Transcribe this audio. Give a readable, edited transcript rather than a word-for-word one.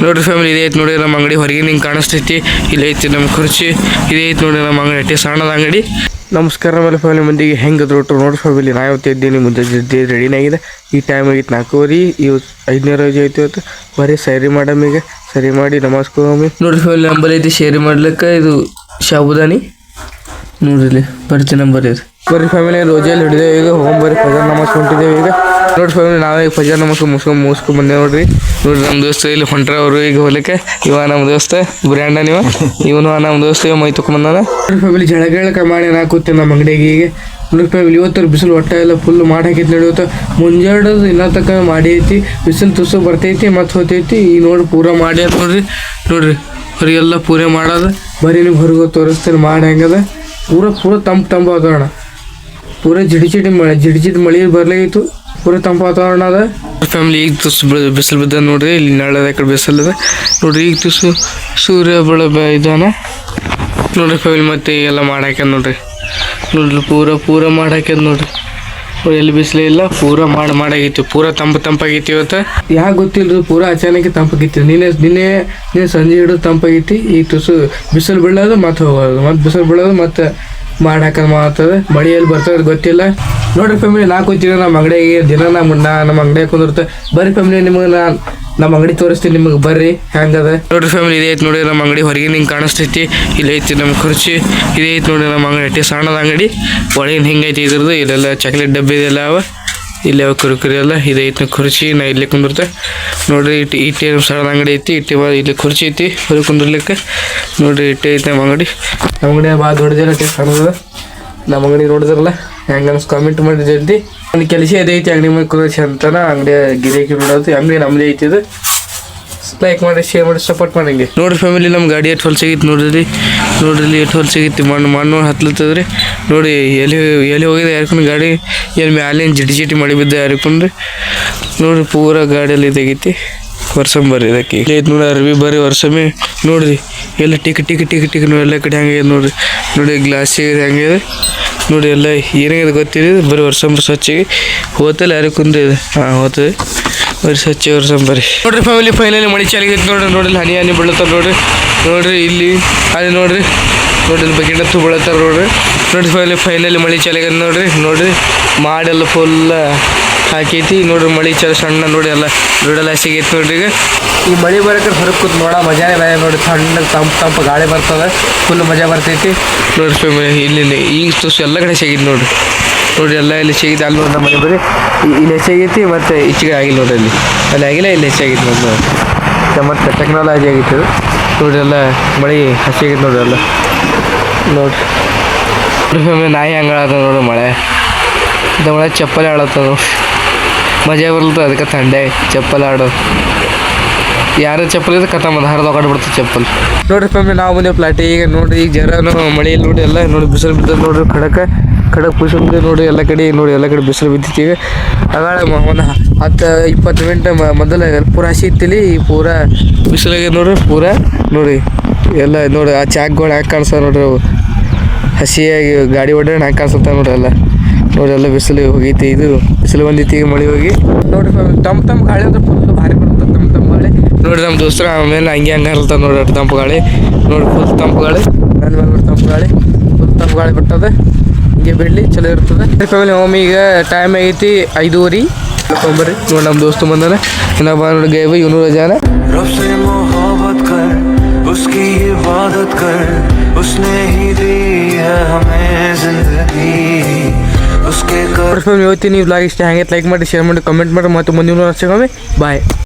ನೋಡ್ರಿ ಫ್ಯಾಮಿಲಿ ಇದೆ ಐತೆ ನೋಡಿ ನಮ್ಮ ಅಂಗಡಿ ಹೊರಗೆ ನಿಂಗೆ ಕಾಣಿಸ್ತೈತಿ. ಇಲ್ಲಿ ಐತಿ ನಮ್ಮ ಕುರ್ಚಿ. ಇದೇ ಐತೆ ನೋಡಿ ನಮ್ಮ ಅಂಗಡಿ ಅಟ್ಟಿ ಸಣ್ಣದ ಅಂಗಡಿ. ನಮಸ್ಕಾರ ಮೇಲೆ ಫ್ಯಾಮಿಲಿ ಮಂದಿಗೆ ಹೆಂಗೆ ದೊಡ್ಡ ನೋಡಿ ಫ್ಯಾಮಿಲಿ ನಾ ಇವತ್ತಿದ್ದೀನಿ ಮುಂದೆ ರೆಡಿನಾಗಿದೆ. ಈ ಟೈಮ್ ಆಗಿತ್ತು 4:15. ಇವತ್ತು 5ನೇ ರೋಜು ಐತಿ. ಇವತ್ತು ಬರೀ ಸೈರಿ ಮಾಡಮ್ಮಿಗೆ ಸರಿ ಮಾಡಿ ನಮಸ್ಕೋಮಿ. ನೋಡ್ರಿ ಫ್ಯಾಮಿಲಿ ನಂಬರ್ ಐತಿ ಶೇರಿ ಮಾಡ್ಲಿಕ್ಕೆ. ಇದು ಶಾಬುದಾನಿ ನೋಡ್ರಿ ಬರ್ತಿ ನಂಬರ್ ಇದು. ಬರ್ರಿ ಫ್ಯಾಮಿಲಿ ರೋಜಲ್ಲಿ ಹಿಡಿದೇವೆ ಈಗ. ಬರೀ ಫಜರ್ ನಮಾಜ್ ಹೊಂಟಿದ್ದೇವೆ ಈಗ. ನೋಡಿ ಫ್ಯಾಮಿಲಿ ನಾವೇ ಫಜರ್ ನಮಾಜ್ ಮುಗಿಸ್ಕೊಂಡ್ ಬಂದೇವೆ ನೋಡ್ರಿ. ನಮ್ಮ ದೋಸ್ತ ಇಲ್ಲಿ ಹೊಂಟ್ರ ಅವರು ಈಗ ಹೊಲಕ್ಕೆ. ಇವ ನಮ್ಮ ದೋಸ್ತ ಬ್ರ್ಯಾಂಡನ್ ಇವನು ನಮ್ಮ ದೋಸ್ತ ಇವ ಮೈ ತೊಗೊಂಬಂದಾನ. ನೋಡಿ ಫ್ಯಾಮಿಲಿ ಜಳಗಳಕ್ಕೆ ಮಾಡಿ ಕೂತೀನಿ ನಮ್ಮ ಅಂಗಡಿಗೆ ಈಗ. ನೋಡಿ ಫ್ಯಾಮಿಲಿ ಇವತ್ತು ಬಿಸಿಲು ಒಟ್ಟ ಎಲ್ಲ ಫುಲ್ ಮಾಡಿ ಹಾಕೈತಿ ನೋಡಿ. ಇವತ್ತು ಮುಂಜಾಡೋದು ಇನ್ನೂ ತಕ್ಕ ಮಾಡಿ ಐತಿ. ಬಿಸಿಲು ತುಸು ಬರ್ತೈತಿ ಮತ್ತು ಹೋತೈತಿ. ಈಗ ನೋಡಿ ಪೂರ ಮಾಡಿ ಅಂತ ನೋಡ್ರಿ ಹೊರಗೆಲ್ಲ ಪೂರೆ ಮಾಡೋದು. ಬರೀ ನೀವು ಹೊರಗೆ ತೋರಿಸ್ತಾರೆ ಮಾಡಿ ಹೆಂಗದ. ಪೂರ ತಂಪು ವಾತಾವರಣ. ಪೂರ ಜಿಡಿ ಮಳೆ ಬರ್ಲಾಗಿತ್ತು. ಪೂರ ತಂಪು ವಾತಾವರಣ ಅದ. ಫ್ಯಾಮಿಲಿ ಈಗ ತುಸು ಬಿಸಿಲು ಬಿದ್ದ ನೋಡ್ರಿ. ಇಲ್ಲಿ ನಾಳೆ ಕಡೆ ಬಿಸಿಲದ ನೋಡ್ರಿ. ಈಗ ತುಸು ಸೂರ್ಯ ಇದಾನ ನೋಡ್ರಿ ಫ್ಯಾಮಿಲಿ. ಮತ್ತೆ ಎಲ್ಲ ಮಾಡಾಕ್ಯದ ನೋಡ್ರಿ. ಪೂರ ಮಾಡಾಕ್ಯದ ನೋಡ್ರಿ. ಎಲ್ಲಿ ಬಿಸಿಲೇ ಇಲ್ಲ. ಪೂರ ಮಾಡಾಗಿತ್ತು. ಪೂರ ತಂಪಾಗೈತಿ ಇವತ್ತು. ಯಾಕೆ ಗೊತ್ತಿಲ್ಲ ಪೂರ ಅಚಾನಕ್ ತಂಪಾಗಿತ್ತು. ನಿನ್ನೆ ಸಂಜೆ ಹಿಡಿದು ತಂಪಾಗೈತಿ. ಈ ತುಸು ಬಿಸಿಲು ಬೀಳೋದು ಮತ್ತೆ ಹೋಗೋದು, ಮತ್ತೆ ಬಿಸಿಲು ಬೀಳೋದು ಮತ್ತೆ ಮಾಡಾಕದ್ ಮಾಡ್ತದೆ. ಮಳೆಯಲ್ಲಿ ಬರ್ತದೆ ಗೊತ್ತಿಲ್ಲ. ನೋಡ್ರಿ ಫ್ಯಾಮಿಲಿ ನಾ ಕೂತೀನಿ ನಮ್ಮ ಅಂಗಡಿಗೆ. ದಿನ ನಮ್ಮ ಅಂಗಡಿಯಾಗ ಕುಂದಿರುತ್ತೆ. ಬರ್ರಿ ಫ್ಯಾಮಿಲಿ ನಿಮಗೆ ನಮ್ಮ ಅಂಗಡಿ ತೋರಿಸ್ತೀನಿ ನಿಮಗೆ. ಬರ್ರಿ ಹೆಂಗದ ನೋಡ್ರಿ ಫ್ಯಾಮಿಲಿ. ಇದೆ ಐತೆ ನೋಡಿ ನಮ್ಮ ಅಂಗಡಿ ಹೊರಗೆ ನಿಂಗೆ ಕಾಣಿಸ್ತೈತಿ. ಇಲ್ಲಿ ಐತಿ ನಮ್ಮ ಕುರ್ಚಿ. ಇದೇ ಐತೆ ನೋಡಿ ನಮ್ಮ ಅಂಗಡಿ ಅಟ್ಟಿ ಸಣ್ಣದ ಅಂಗಡಿ. ಒಳಗಿನ ಹಿಂಗೈತಿ ಇದ್ರದ್ದು. ಇಲ್ಲೆಲ್ಲ ಚಾಕ್ಲೇಟ್ ಡಬ್ಬಿ ಇದೆಲ್ಲ ಅವ. ಇಲ್ಲಿ ಅವ ಕುರುಕುರಿ ಎಲ್ಲ. ಇದೈತಿ ಕುರ್ಚಿ. ನಾ ಇಲ್ಲಿ ಕುಂದಿರ್ತೆ ನೋಡ್ರಿ. ಇಟ್ಟಿ ಸಣ್ಣದ ಅಂಗಡಿ ಐತಿ. ಇಲ್ಲಿ ಕುರ್ಚಿ ಐತಿ ಹೊರಗೆ ಕುಂದಿರ್ಲಿಕ್ಕೆ ನೋಡ್ರಿ. ಇಟ್ಟೆ ಐತಿ ನಮ್ಮ ಅಂಗಡಿ. ನಮ್ಮ ಅಂಗಡಿ ಭಾಳ ದೊಡ್ಡದಿಲ್ಲ ಸಣ್ಣದ. ನಮ್ಮ ಅಂಗಡಿ ನೋಡಿದ್ರಲ್ಲ ಹೆಂಗೆ ಅನ್ಸ್ ಕಾಮೆಂಟ್ ಮಾಡಿ ಜಲ್ದಿ. ಒಂದು ಕೆಲಸ ಇದೈತಿ ಅಂಗಡಿ ಮೇಲೆ ಕುರ್ಚಿ ಅಂತಾನ. ಅಂಗಡಿ ಗಿರಾಕಿ ನೋಡೋದು. ಅಂಗಡಿ ನಮ್ಮದೇ ಐತಿದು. ಲೈಕ್ ಮಾಡಿ ಶೇರ್ ಮಾಡಿ ಸಪೋರ್ಟ್ ಮಾಡಂಗೆ. ನೋಡ್ರಿ ಫ್ಯಾಮಿಲಿ ನಮ್ಮ ಗಾಡಿ ಎಷ್ಟು ಹೊಲ್ಸಾಗಿತ್ತು ನೋಡ್ರಿ. ಎಷ್ಟು ಹೊಲ್ಸಾಗಿತ್ತು. ಮಣ್ಣು ಹತ್ಲತ್ತದ್ರಿ ನೋಡಿ. ಎಲ್ಲಿ ಹೋಗಿದೆ ಯಾರ್ಕೊಂಡು ಗಾಡಿ. ಎಲ್ಲಿ ಮ್ಯಾಲಿನ ಜಿಟಿ ಮಳೆ ಬಿದ್ದ ಯಾರಿಕೊಂಡ್ರಿ ನೋಡ್ರಿ. ಪೂರ ಗಾಡಿಯಲ್ಲಿ ಇದಾಗೈತಿ. ವರ್ಷಂಬರ್ರಿ ಇದಕ್ಕೆ ಐತೆ ನೋಡಿ. ಅರ್ವಿ ಬರ್ರಿ ವರ್ಷಮಿ ನೋಡ್ರಿ. ಎಲ್ಲ ಟಿಕ್ ನೋಡಿ. ಎಲ್ಲ ಕಡೆ ಹಂಗಿದೆ ನೋಡಿ. ಗ್ಲಾಸಿಗೆ ಹಂಗಿದೆ ನೋಡಿ. ಎಲ್ಲ ಏನಾಗಿದೆ ಗೊತ್ತಿದೆ. ಬರೀ ವರ್ಷಂಬರ್ ಸ್ವಚ್ಛಗೆ ಹೋತಲ್ಲ ಯಾರಿಗೆ ಕುಂದ್ರೆ ಇದೆ. ಹೋತದೆ ಬರೀ ಸ್ವಚ್ಛ ವರ್ಷಂಬರಿ. ನೋಡ್ರಿ ಫ್ಯಾಮಿಲಿ ಫೈನಲಿ ಮಳೆ ಚಾಲಿಗೈತೆ ನೋಡ್ರಿ. ಹನಿ ಬೀಳುತ್ತಾರ ನೋಡ್ರಿ. ಇಲ್ಲಿ ಅಲ್ಲಿ ನೋಡ್ರಿ ಬಕೆಟ್ ಹತ್ತು ಬೀಳತ್ತಾರ ನೋಡ್ರಿ. ಫೈನಲಿ ಮಳೆ ಚಾಲಿಗೈತೆ ನೋಡ್ರಿ. ಮಾಡೆಲ್ಲ ಫುಲ್ ಹಾಕೈತಿ ನೋಡ್ರಿ. ಮಳೆ ಸಣ್ಣ ನೋಡಿ. ಎಲ್ಲ ಸಿಗೈತಿ ನೋಡ್ರಿ. ಈಗ ಈ ಮಳೆ ಬರೋಕೆ ಹೊರಗೆ ಕೂತ್ ಮಜಾನೇ ಬೇರೆ ನೋಡಿ. ಸಣ್ಣ ತಂಪು ಗಾಳಿ ಬರ್ತದೆ. ಫುಲ್ ಮಜಾ ಬರ್ತೈತಿ ನೋಡ್ರಿ ಫ್ಯಾಮಿಲಿ. ಇಲ್ಲಿ ಈಗ ತುಸು ಎಲ್ಲ ಕಡೆ ಸಿಗೈತಿ ನೋಡ್ರಿ. ಎಲ್ಲ ಇಲ್ಲಿ ಸಿಗೈತಿ. ಅಲ್ಲಿ ನೋಡಿ ಮನೆ ಬರೀ ಇಲ್ಲಿ ಹೆಚ್ಚಾಗೈತಿ. ಮತ್ತು ಈಚೆಗೆ ಆಗಿಲ್ಲ ನೋಡ್ರಿ. ಅಲ್ಲಿ ಆಗಿಲ್ಲ ಇಲ್ಲಿ ಹೆಚ್ಚಾಗೈತಿ ನೋಡಿ. ಮತ್ತು ಟೆಕ್ನಾಲಜಿ ಆಗೈತಿ ನೋಡ್ರಿ. ಎಲ್ಲ ಮಳೆ ಹಸಿಗೈತಿ ನೋಡ್ರಿ. ಎಲ್ಲ ನೋಡ್ರಿ ಫ್ಯಾಮಿಲಿ ನಾಯಿ ಹಂಗೆ ಆಳತ್ತದ ನೋಡ್ರಿ. ಮಳೆ ಮಳೆ ಚಪ್ಪಲಿ ಆಳತ್ತದ ನೋಡ್ರಿ. ಮಜಾ ಬರ್ಲತ್ತ. ಅದಕ್ಕೆ ಥಂಡೆ ಚಪ್ಪಲ್ ಆಡೋದು. ಯಾರು ಚಪ್ಪಲ್ ಇದೆ ಕಥ ಹರಿದು ಬಿಡ್ತದೆ ಚಪ್ಪಲ್. ನೋಡ್ರಿ ಫ್ಯಾಮಿಲಿ ನಾವು ಬಂದೇವು ಪ್ಲಾಟಿ. ಈಗ ನೋಡ್ರಿ ಈಗ ಜರನು ಮಳೆ ನೋಡಿ. ಎಲ್ಲ ನೋಡಿ ಬಿಸಿಲು ಬಿದ್ದ ನೋಡ್ರಿ. ಖಡಕ್ ಬಿಸಿಲು ಬಿದ್ದ ನೋಡ್ರಿ. ಎಲ್ಲ ಕಡೆ ಬಿಸಿಲು ಬಿದ್ದಿತ್ತು. ಈಗ ಆಗಾಳ ಒಂದು 10-20 ಮಿನಿಟ್ ಮೊದಲು ಪೂರ ಹಸಿ ಇತ್ತಿಲಿ. ಪೂರ ಬಿಸಿಲಾಗ ನೋಡ್ರಿ. ಎಲ್ಲ ನೋಡಿ ಆ ಚಾಕ್ಗಳು ಹ್ಯಾಂಗೆ ಕಾಣಿಸ್ತಾವೆ ನೋಡ್ರಿ. ಅವು ಹಸಿಯಾಗಿ ಗಾಡಿ ಹೊಡ್ಯಾಣ ಹ್ಯಾಂಗೆ ಕಾಣಿಸುತ್ತಾವೆ ನೋಡ್ರಿ. ಎಲ್ಲ ಬಿಸಿಲು ಹೋಗೈತಿ. ಇದು ಬಿಸಿಲು ಬಂದಿತ್ತು. ಈಗ ಮಳೆ ಹೋಗಿ ನೋಡ್ರಿ ತಂಪು ಗಾಳಿ ಅಂದ್ರೆ ಫುಲ್ ಭಾರಿ ಬರ್ತದೆ. ತಂಪು ಗಾಳಿ ನೋಡ್ರಿ. ನಮ್ಮ ದೋಸ್ತರ ಆಮೇಲೆ ಹಂಗೆ ಹರ್ತದೆ ನೋಡ್ರಿ. ತಂಪು ಗಾಳಿ ನೋಡಿ. ಫುಲ್ ತಂಪು ಗಾಳಿ. ನನ್ನ ಮೇಲೆ ಫುಲ್ ತಂಪು ಗಾಳಿ ಬಿಟ್ಟದೆ. ಹಿಂಗೆ ಬಿಡಲಿ ಚಲೋ ಇರ್ತದೆ. ಫ್ಯಾಮಿಲಿ ಹೋಮ್ ಈಗ ಟೈಮ್ ಆಗೈತಿ 5:30. ಬರ್ರಿ ನೋಡಿ ನಮ್ಮ ದೋಸ್ತು ಬಂದಾನೆ. ಇನ್ನೊಬ್ಬ ನೋಡಿ ಗೈಬ ಇವನು ರಜಾನ. ಇವತ್ತಿನ ಈ ವ್ಲಾಗ್ ಇಷ್ಟ ಹಂಗೆ ಲೈಕ್ ಮಾಡಿ ಶೇರ್ ಮಾಡಿ ಕಮೆಂಟ್ ಮಾಡಿ. ಮತ್ತು ಮುಂದಿನ ಬಾಯ್.